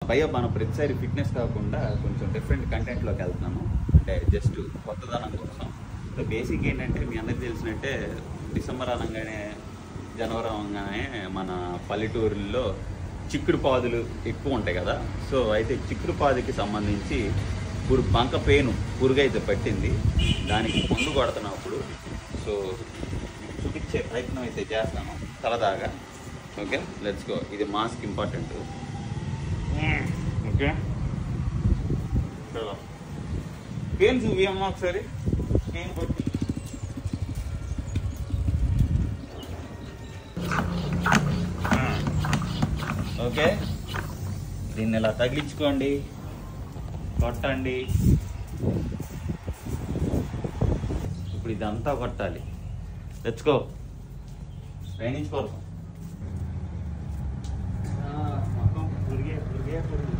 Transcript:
భయ మనం ప్రతిసారి ఫిట్నెస్ కాకుండా కొంచెం డిఫరెంట్ కంటెంట్లోకి వెళ్తున్నాము, అంటే జస్ట్ కొత్తదనం కోసం. సో బేసిక్ ఏంటంటే మీ అందరికి తెలిసినట్టే డిసెంబర్ అనగానే జనవరి అనగానే మన పల్లెటూరుల్లో చిక్కుడు పాదులు ఎక్కువ ఉంటాయి కదా. సో అయితే చిక్కుడు పాదుకి సంబంధించి ఇప్పుడు బంక పేను పురుగైతే పట్టింది, దానికి మందు కొడుతున్నప్పుడు సో చూపించే ప్రయత్నం అయితే చేస్తాను సరదాగా. Okay, let's go. ఇది మాస్క్ ఇంపార్టెంట్. ఓకే, చలో పెయిన్ చూపియమ్మా ఒకసారి. పెయిన్ పట్టి ఓకే, దీన్ని ఇలా తగిలించుకోండి, కొట్టండి. ఇప్పుడు ఇదంతా కొట్టాలి. తెచ్చుకో ట్రైనింగ్ కోసం. మొత్తం పురిగే పురిగే పురుగు.